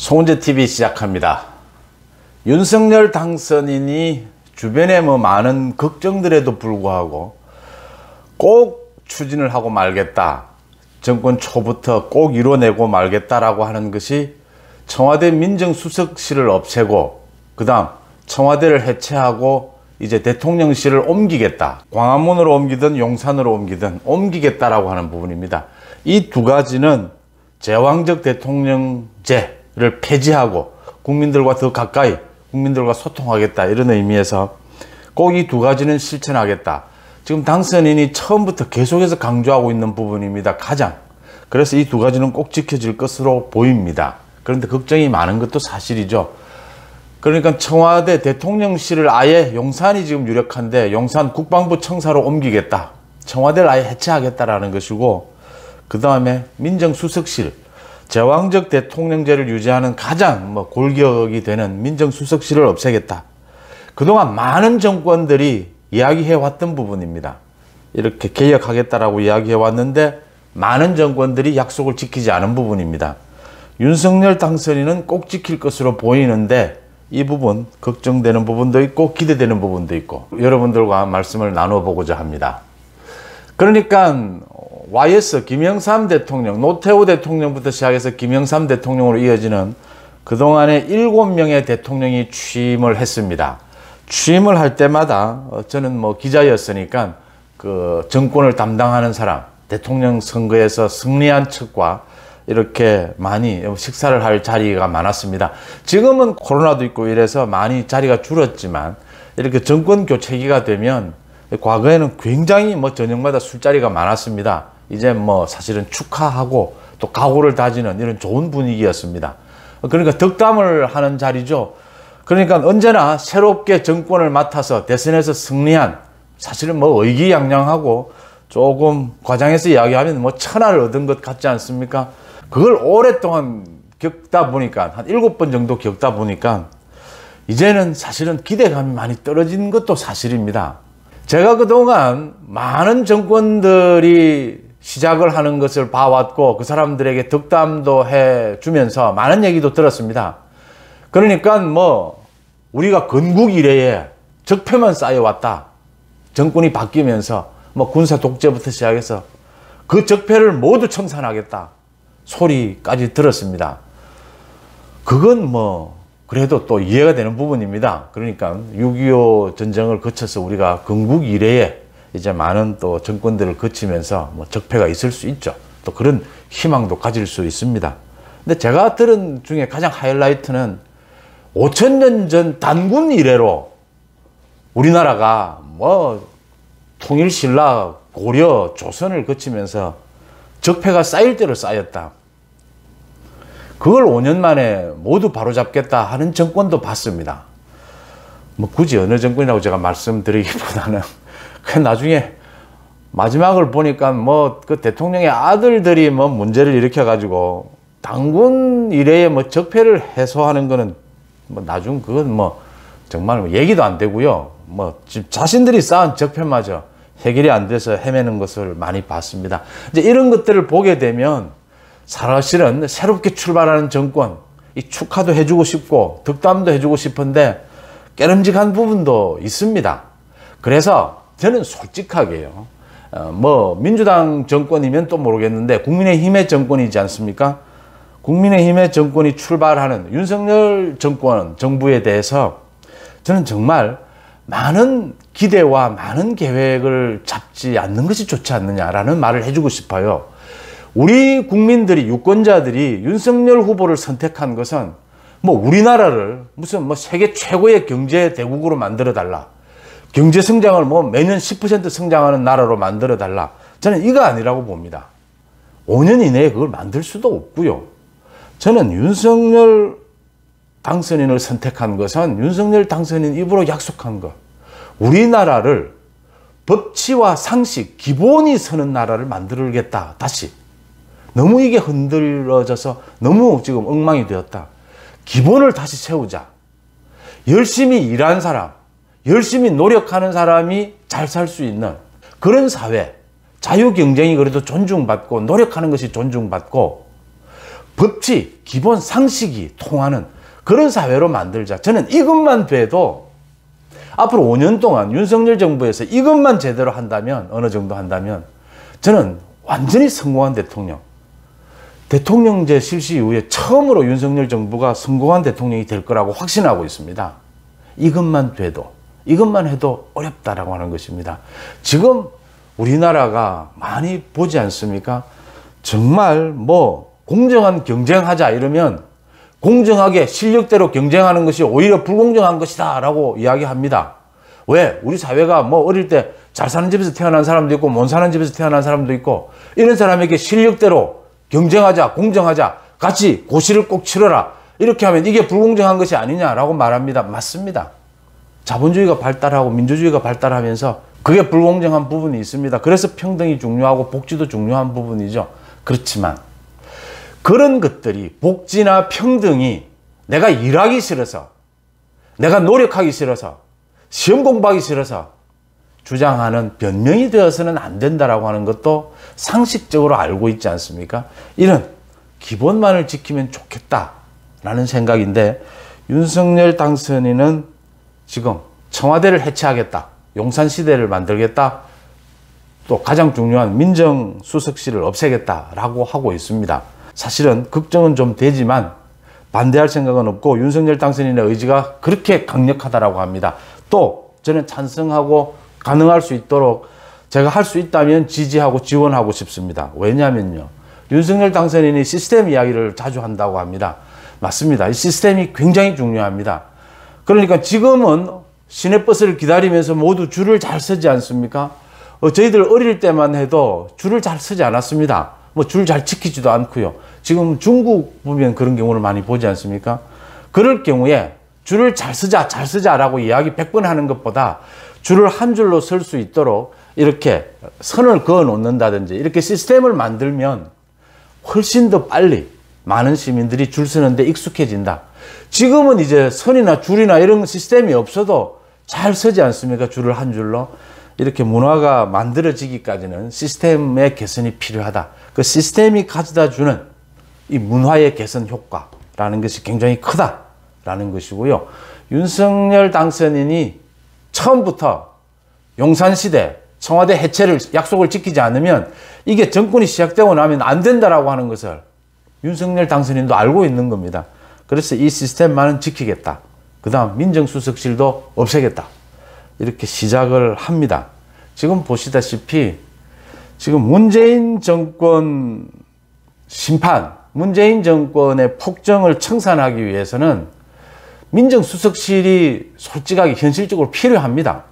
송은재 TV 시작합니다. 윤석열 당선인이 주변에 많은 걱정들에도 불구하고 꼭 추진을 하고 말겠다, 정권 초부터 꼭 이뤄내고 말겠다라고 하는 것이 청와대 민정수석실을 없애고 그 다음 청와대를 해체하고 이제 대통령실을 옮기겠다, 광화문으로 옮기든 용산으로 옮기든 옮기겠다라고 하는 부분입니다. 이 두 가지는 제왕적 대통령제를 폐지하고 국민들과 더 가까이 국민들과 소통하겠다, 이런 의미에서 꼭 이 두 가지는 실천하겠다. 지금 당선인이 처음부터 계속해서 강조하고 있는 부분입니다. 가장. 그래서 이 두 가지는 꼭 지켜질 것으로 보입니다. 그런데 걱정이 많은 것도 사실이죠. 그러니까 청와대 대통령실을 아예, 용산이 지금 유력한데 용산 국방부 청사로 옮기겠다, 청와대를 아예 해체하겠다라는 것이고, 그 다음에 민정수석실, 제왕적 대통령제를 유지하는 가장 골격이 되는 민정수석실을 없애겠다. 그동안 많은 정권들이 이야기해왔던 부분입니다. 이렇게 개혁하겠다라고 이야기해왔는데 많은 정권들이 약속을 지키지 않은 부분입니다. 윤석열 당선인은 꼭 지킬 것으로 보이는데 이 부분 걱정되는 부분도 있고 기대되는 부분도 있고 여러분들과 말씀을 나눠보고자 합니다. 그러니까 YS 김영삼 대통령, 노태우 대통령부터 시작해서 김영삼 대통령으로 이어지는 그동안에 7명의 대통령이 취임을 했습니다. 취임을 할 때마다 저는 기자였으니까 그 정권을 담당하는 사람, 대통령 선거에서 승리한 측과 이렇게 많이 식사를 할 자리가 많았습니다. 지금은 코로나도 있고 이래서 많이 자리가 줄었지만 이렇게 정권 교체기가 되면 과거에는 굉장히 저녁마다 술자리가 많았습니다. 이제 사실은 축하하고 또 각오를 다지는 이런 좋은 분위기였습니다. 그러니까 덕담을 하는 자리죠. 그러니까 언제나 새롭게 정권을 맡아서 대선에서 승리한, 사실은 의기양양하고 조금 과장해서 이야기하면 천하를 얻은 것 같지 않습니까? 그걸 오랫동안 겪다 보니까, 한 7번 정도 겪다 보니까 이제는 사실은 기대감이 많이 떨어진 것도 사실입니다. 제가 그동안 많은 정권들이 시작을 하는 것을 봐왔고 그 사람들에게 덕담도 해주면서 많은 얘기도 들었습니다. 그러니까 우리가 건국 이래에 적폐만 쌓여왔다. 정권이 바뀌면서 군사 독재부터 시작해서 그 적폐를 모두 청산하겠다 소리까지 들었습니다. 그건 그래도 또 이해가 되는 부분입니다. 그러니까 6.25 전쟁을 거쳐서 우리가 건국 이래에 이제 많은 또 정권들을 거치면서 적폐가 있을 수 있죠. 또 그런 희망도 가질 수 있습니다. 근데 제가 들은 중에 가장 하이라이트는 5000년 전 단군 이래로 우리나라가 통일신라, 고려, 조선을 거치면서 적폐가 쌓일 대로 쌓였다. 그걸 5년 만에 모두 바로잡겠다 하는 정권도 봤습니다. 굳이 어느 정권이라고 제가 말씀드리기보다는 그냥 나중에 마지막을 보니까 그 대통령의 아들들이 문제를 일으켜가지고 단군 이래에 적폐를 해소하는 거는 나중 그건 정말 얘기도 안 되고요. 자신들이 쌓은 적폐마저 해결이 안 돼서 헤매는 것을 많이 봤습니다. 이제 이런 것들을 보게 되면 사실은 새롭게 출발하는 정권, 이 축하도 해주고 싶고 덕담도 해주고 싶은데 깨름직한 부분도 있습니다. 그래서 저는 솔직하게요, 민주당 정권이면 또 모르겠는데 국민의힘의 정권이지 않습니까? 국민의힘의 정권이 출발하는 윤석열 정권, 정부에 대해서 저는 정말 많은 기대와 많은 계획을 잡지 않는 것이 좋지 않느냐라는 말을 해주고 싶어요. 우리 국민들이, 유권자들이 윤석열 후보를 선택한 것은 우리나라를 무슨 세계 최고의 경제 대국으로 만들어 달라, 경제 성장을 매년 10% 성장하는 나라로 만들어 달라, 저는 이거 아니라고 봅니다. 5년 이내에 그걸 만들 수도 없고요. 저는 윤석열 당선인을 선택한 것은 윤석열 당선인 입으로 약속한 것, 우리나라를 법치와 상식, 기본이 서는 나라를 만들겠다. 다시 너무 이게 흔들어져서 너무 지금 엉망이 되었다. 기본을 다시 세우자. 열심히 일한 사람, 열심히 노력하는 사람이 잘 살 수 있는 그런 사회, 자유 경쟁이 그래도 존중받고 노력하는 것이 존중받고 법치, 기본 상식이 통하는 그런 사회로 만들자. 저는 이것만 돼도 앞으로 5년 동안 윤석열 정부에서 이것만 제대로 한다면, 어느 정도 한다면, 저는 완전히 성공한 대통령제 실시 이후에 처음으로 윤석열 정부가 성공한 대통령이 될 거라고 확신하고 있습니다. 이것만 돼도, 이것만 해도 어렵다라고 하는 것입니다. 지금 우리나라가 많이 보지 않습니까? 정말 뭐 공정한 경쟁하자 이러면 공정하게 실력대로 경쟁하는 것이 오히려 불공정한 것이다 라고 이야기합니다. 왜? 우리 사회가 뭐 어릴 때 잘 사는 집에서 태어난 사람도 있고 못 사는 집에서 태어난 사람도 있고, 이런 사람에게 실력대로 경쟁하자, 공정하자, 같이 고시를 꼭 치러라, 이렇게 하면 이게 불공정한 것이 아니냐라고 말합니다. 맞습니다. 자본주의가 발달하고 민주주의가 발달하면서 그게 불공정한 부분이 있습니다. 그래서 평등이 중요하고 복지도 중요한 부분이죠. 그렇지만 그런 것들이, 복지나 평등이 내가 일하기 싫어서, 내가 노력하기 싫어서, 시험 공부하기 싫어서 주장하는 변명이 되어서는 안 된다라고 하는 것도 상식적으로 알고 있지 않습니까? 이런 기본만을 지키면 좋겠다라는 생각인데, 윤석열 당선인은 지금 청와대를 해체하겠다, 용산시대를 만들겠다, 또 가장 중요한 민정수석실을 없애겠다라고 하고 있습니다. 사실은 걱정은 좀 되지만 반대할 생각은 없고, 윤석열 당선인의 의지가 그렇게 강력하다라고 합니다. 또 저는 찬성하고 가능할 수 있도록 제가 할 수 있다면 지지하고 지원하고 싶습니다. 왜냐하면요, 윤석열 당선인이 시스템 이야기를 자주 한다고 합니다. 맞습니다. 이 시스템이 굉장히 중요합니다. 그러니까 지금은 시내버스를 기다리면서 모두 줄을 잘 서지 않습니까? 저희들 어릴 때만 해도 줄을 잘 서지 않았습니다. 뭐 줄 잘 지키지도 않고요. 지금 중국 보면 그런 경우를 많이 보지 않습니까? 그럴 경우에 줄을 잘 서자라고 이야기 100번 하는 것보다 줄을 한 줄로 설 수 있도록 이렇게 선을 그어 놓는다든지 이렇게 시스템을 만들면 훨씬 더 빨리 많은 시민들이 줄 서는데 익숙해진다. 지금은 이제 선이나 줄이나 이런 시스템이 없어도 잘 서지 않습니까? 줄을 한 줄로. 이렇게 문화가 만들어지기까지는 시스템의 개선이 필요하다. 그 시스템이 가져다 주는 이 문화의 개선 효과라는 것이 굉장히 크다라는 것이고요. 윤석열 당선인이 처음부터 용산시대, 청와대 해체를 약속을 지키지 않으면 이게 정권이 시작되고 나면 안 된다라고 하는 것을 윤석열 당선인도 알고 있는 겁니다. 그래서 이 시스템만은 지키겠다. 그 다음 민정수석실도 없애겠다. 이렇게 시작을 합니다. 지금 보시다시피 지금 문재인 정권 심판, 문재인 정권의 폭정을 청산하기 위해서는 민정수석실이 솔직하게 현실적으로 필요합니다.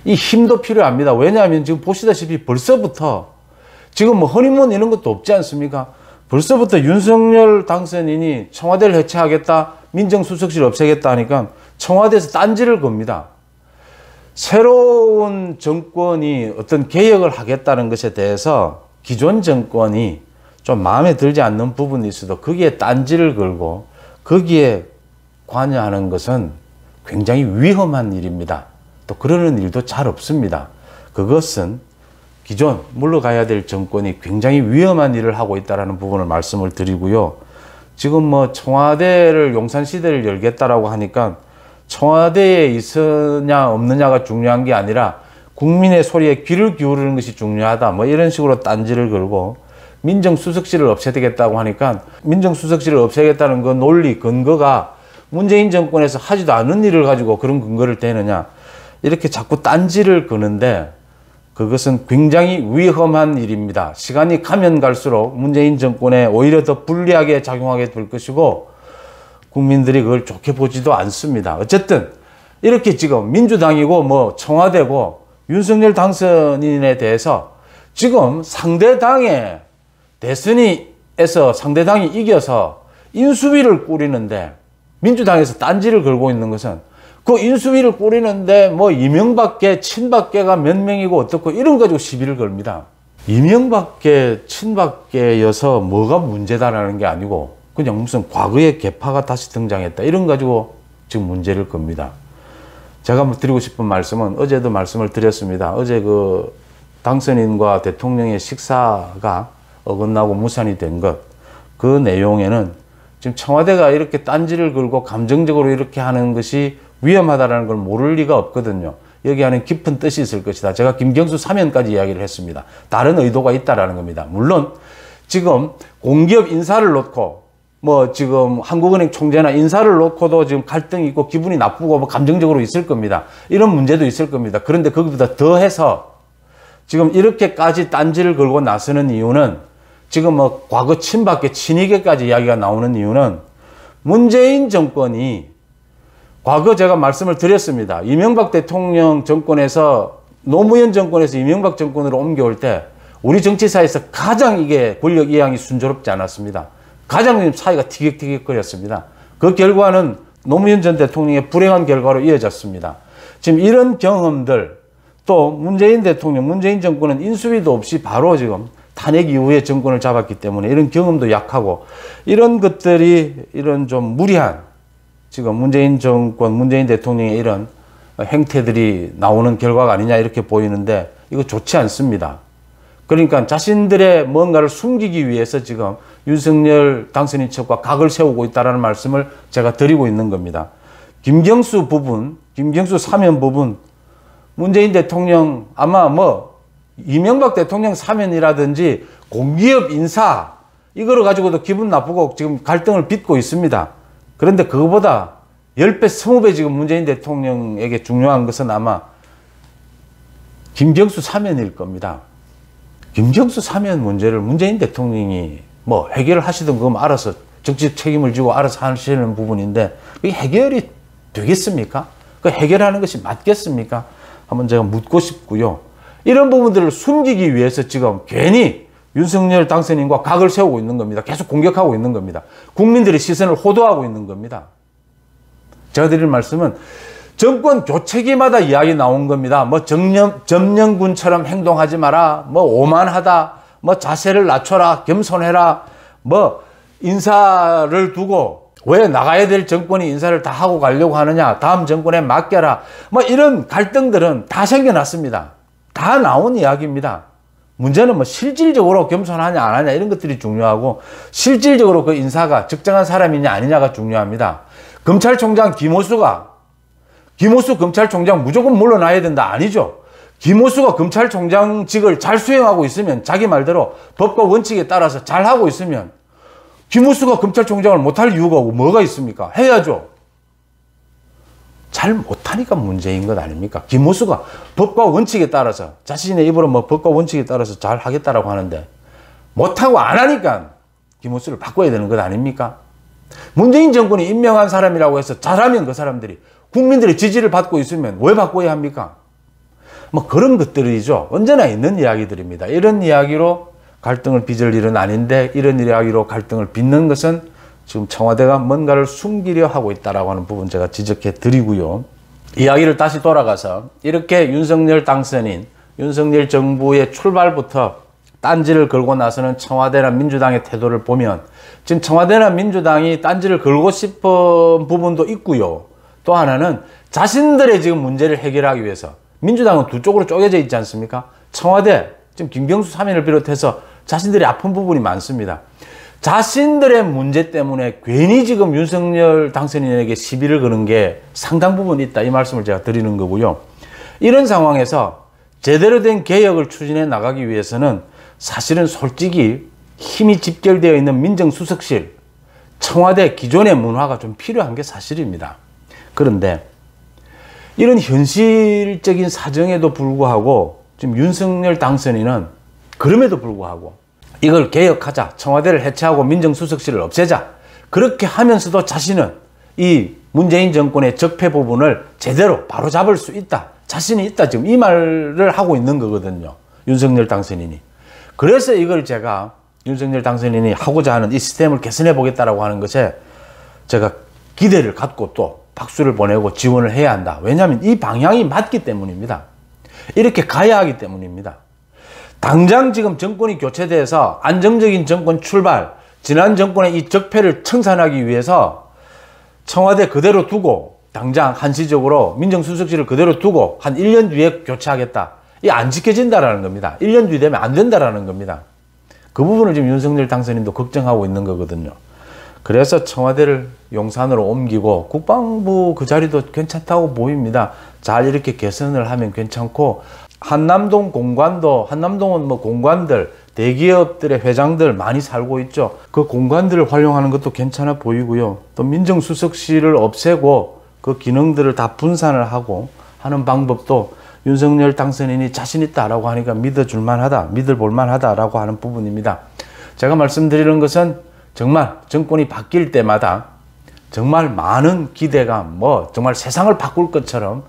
이 힘도 필요합니다. 왜냐하면 지금 보시다시피 벌써부터 지금 뭐 허니문 이런 것도 없지 않습니까? 벌써부터 윤석열 당선인이 청와대를 해체하겠다, 민정수석실 없애겠다 하니까 청와대에서 딴지를 겁니다. 새로운 정권이 어떤 개혁을 하겠다는 것에 대해서 기존 정권이 좀 마음에 들지 않는 부분이 있어도 거기에 딴지를 걸고 거기에 관여하는 것은 굉장히 위험한 일입니다. 또 그러는 일도 잘 없습니다. 그것은 기존 물러가야 될 정권이 굉장히 위험한 일을 하고 있다는 부분을 말씀을 드리고요. 지금 뭐 청와대를 용산시대를 열겠다라고 하니까 청와대에 있으냐 없느냐가 중요한 게 아니라 국민의 소리에 귀를 기울이는 것이 중요하다, 뭐 이런 식으로 딴지를 걸고, 민정수석실을 없애겠다고 하니까 민정수석실을 없애겠다는 그 논리 근거가 문재인 정권에서 하지도 않은 일을 가지고 그런 근거를 대느냐, 이렇게 자꾸 딴지를 거는데 그것은 굉장히 위험한 일입니다. 시간이 가면 갈수록 문재인 정권에 오히려 더 불리하게 작용하게 될 것이고 국민들이 그걸 좋게 보지도 않습니다. 어쨌든 이렇게 지금 민주당이고 뭐 청와대고 윤석열 당선인에 대해서 지금 상대당의 대선에서 상대당이 이겨서 인수위를 꾸리는데, 민주당에서 딴지를 걸고 있는 것은 그 인수위를 꾸리는데 뭐 이명박계, 친박계가 몇 명이고 어떻고 이런 거 가지고 시비를 걸습니다. 이명박계, 친박계여서 뭐가 문제다라는 게 아니고 그냥 무슨 과거의 계파가 다시 등장했다 이런 거 가지고 지금 문제를 겁니다. 제가 드리고 싶은 말씀은 어제도 말씀을 드렸습니다. 어제 그 당선인과 대통령의 식사가 어긋나고 무산이 된 것, 그 내용에는 지금 청와대가 이렇게 딴지를 걸고 감정적으로 이렇게 하는 것이 위험하다는 걸 모를 리가 없거든요. 여기 안에 깊은 뜻이 있을 것이다. 제가 김경수 사면까지 이야기를 했습니다. 다른 의도가 있다라는 겁니다. 물론 지금 공기업 인사를 놓고 뭐 지금 한국은행 총재나 인사를 놓고도 지금 갈등이 있고 기분이 나쁘고 뭐 감정적으로 있을 겁니다. 이런 문제도 있을 겁니다. 그런데 거기보다 더해서 지금 이렇게까지 딴지를 걸고 나서는 이유는 지금 뭐 과거 친박계 친이계까지 이야기가 나오는 이유는 문재인 정권이 과거 제가 말씀을 드렸습니다. 이명박 대통령 정권에서 노무현 정권에서 이명박 정권으로 옮겨올 때 우리 정치사에서 가장 이게 권력 이양이 순조롭지 않았습니다. 가장 사이가 티격태격거렸습니다. 그 결과는 노무현 전 대통령의 불행한 결과로 이어졌습니다. 지금 이런 경험들 또 문재인 대통령, 문재인 정권은 인수위도 없이 바로 지금 탄핵 이후에 정권을 잡았기 때문에 이런 경험도 약하고 이런 것들이 이런 좀 무리한 지금 문재인 정권, 문재인 대통령의 이런 행태들이 나오는 결과가 아니냐 이렇게 보이는데 이거 좋지 않습니다. 그러니까 자신들의 뭔가를 숨기기 위해서 지금 윤석열 당선인 측과 각을 세우고 있다는 말씀을 제가 드리고 있는 겁니다. 김경수 부분, 김경수 사면 부분, 문재인 대통령 아마 뭐 이명박 대통령 사면이라든지 공기업 인사 이거를 가지고도 기분 나쁘고 지금 갈등을 빚고 있습니다. 그런데 그거보다 10배, 20배 지금 문재인 대통령에게 중요한 것은 아마 김경수 사면일 겁니다. 김경수 사면 문제를 문재인 대통령이 뭐 해결을 하시든 그건 알아서 정치적 책임을 지고 알아서 하시는 부분인데 그게 해결이 되겠습니까? 그 해결하는 것이 맞겠습니까? 한번 제가 묻고 싶고요. 이런 부분들을 숨기기 위해서 지금 괜히 윤석열 당선인과 각을 세우고 있는 겁니다. 계속 공격하고 있는 겁니다. 국민들의 시선을 호도하고 있는 겁니다. 제가 드릴 말씀은 정권 교체기마다 이야기 나온 겁니다. 뭐 점령군처럼 행동하지 마라. 뭐 오만하다. 뭐 자세를 낮춰라. 겸손해라. 뭐 인사를 두고 왜 나가야 될 정권이 인사를 다 하고 가려고 하느냐. 다음 정권에 맡겨라. 뭐 이런 갈등들은 다 생겨났습니다. 다 나온 이야기입니다. 문제는 뭐 실질적으로 겸손하냐 안 하냐 이런 것들이 중요하고 실질적으로 그 인사가 적정한 사람이냐 아니냐가 중요합니다. 검찰총장 김호수 검찰총장 무조건 물러나야 된다 아니죠. 김호수가 검찰총장직을 잘 수행하고 있으면 자기 말대로 법과 원칙에 따라서 잘 하고 있으면 김호수가 검찰총장을 못할 이유가 뭐가 있습니까? 해야죠. 잘 못하니까 문제인 것 아닙니까? 김호수가 법과 원칙에 따라서 자신의 입으로 뭐 법과 원칙에 따라서 잘 하겠다라고 하는데 못하고 안 하니까 김호수를 바꿔야 되는 것 아닙니까? 문재인 정권이 임명한 사람이라고 해서 잘하면 그 사람들이 국민들의 지지를 받고 있으면 왜 바꿔야 합니까? 뭐 그런 것들이죠. 언제나 있는 이야기들입니다. 이런 이야기로 갈등을 빚을 일은 아닌데 이런 이야기로 갈등을 빚는 것은 지금 청와대가 뭔가를 숨기려 하고 있다라고 하는 부분 제가 지적해 드리고요. 이야기를 다시 돌아가서 이렇게 윤석열 당선인, 윤석열 정부의 출발부터 딴지를 걸고 나서는 청와대나 민주당의 태도를 보면 지금 청와대나 민주당이 딴지를 걸고 싶은 부분도 있고요. 또 하나는 자신들의 지금 문제를 해결하기 위해서 민주당은 두 쪽으로 쪼개져 있지 않습니까? 청와대, 지금 김경수 사면을 비롯해서 자신들이 아픈 부분이 많습니다. 자신들의 문제 때문에 괜히 지금 윤석열 당선인에게 시비를 거는 게 상당 부분 있다. 이 말씀을 제가 드리는 거고요. 이런 상황에서 제대로 된 개혁을 추진해 나가기 위해서는 사실은 솔직히 힘이 집결되어 있는 민정수석실, 청와대 기존의 문화가 좀 필요한 게 사실입니다. 그런데 이런 현실적인 사정에도 불구하고 지금 윤석열 당선인은 그럼에도 불구하고 이걸 개혁하자, 청와대를 해체하고 민정수석실을 없애자 그렇게 하면서도 자신은 이 문재인 정권의 적폐 부분을 제대로 바로잡을 수 있다, 자신이 있다, 지금 이 말을 하고 있는 거거든요. 윤석열 당선인이. 그래서 이걸 제가 윤석열 당선인이 하고자 하는 이 시스템을 개선해 보겠다라고 하는 것에 제가 기대를 갖고 또 박수를 보내고 지원을 해야 한다. 왜냐하면 이 방향이 맞기 때문입니다. 이렇게 가야 하기 때문입니다. 당장 지금 정권이 교체돼서 안정적인 정권 출발, 지난 정권의 이 적폐를 청산하기 위해서 청와대 그대로 두고 당장 한시적으로 민정수석실을 그대로 두고 한 1년 뒤에 교체하겠다. 이게 안 지켜진다라는 겁니다. 1년 뒤 되면 안 된다라는 겁니다. 그 부분을 지금 윤석열 당선인도 걱정하고 있는 거거든요. 그래서 청와대를 용산으로 옮기고 국방부 그 자리도 괜찮다고 보입니다. 잘 이렇게 개선을 하면 괜찮고, 한남동 공관도, 한남동은 뭐 공관들, 대기업들의 회장들 많이 살고 있죠. 그 공관들을 활용하는 것도 괜찮아 보이고요. 또 민정수석실을 없애고 그 기능들을 다 분산을 하고 하는 방법도 윤석열 당선인이 자신 있다라고 하니까 믿어줄 만하다, 믿어볼 만하다라고 하는 부분입니다. 제가 말씀드리는 것은 정말 정권이 바뀔 때마다 정말 많은 기대감, 뭐 정말 세상을 바꿀 것처럼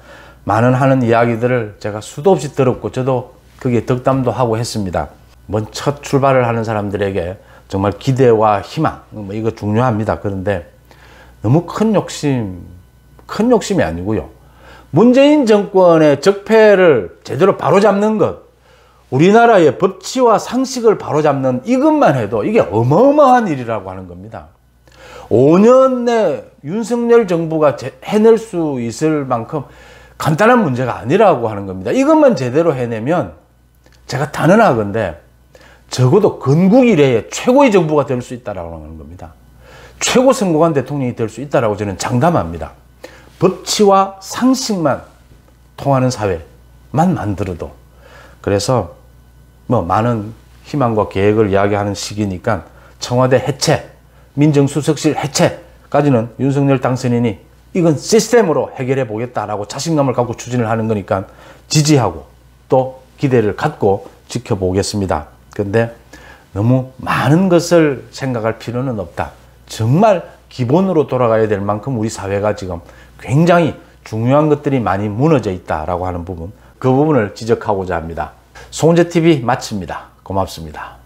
많은 하는 이야기들을 제가 수도 없이 들었고, 저도 거기에 덕담도 하고 했습니다. 먼 첫 출발을 하는 사람들에게 정말 기대와 희망, 뭐 이거 중요합니다. 그런데 너무 큰 욕심이 아니고요. 문재인 정권의 적폐를 제대로 바로잡는 것, 우리나라의 법치와 상식을 바로잡는 이것만 해도 이게 어마어마한 일이라고 하는 겁니다. 5년 내 윤석열 정부가 해낼 수 있을 만큼 간단한 문제가 아니라고 하는 겁니다. 이것만 제대로 해내면 제가 단언하건대 적어도 건국 이래의 최고의 정부가 될 수 있다라고 하는 겁니다. 최고 성공한 대통령이 될 수 있다라고 저는 장담합니다. 법치와 상식만 통하는 사회만 만들어도. 그래서 뭐 많은 희망과 계획을 이야기하는 시기니까 청와대 해체, 민정수석실 해체까지는 윤석열 당선인이 이건 시스템으로 해결해 보겠다라고 자신감을 갖고 추진을 하는 거니까 지지하고 또 기대를 갖고 지켜보겠습니다. 그런데 너무 많은 것을 생각할 필요는 없다. 정말 기본으로 돌아가야 될 만큼 우리 사회가 지금 굉장히 중요한 것들이 많이 무너져 있다라고 하는 부분, 그 부분을 지적하고자 합니다. 송은재TV 마칩니다. 고맙습니다.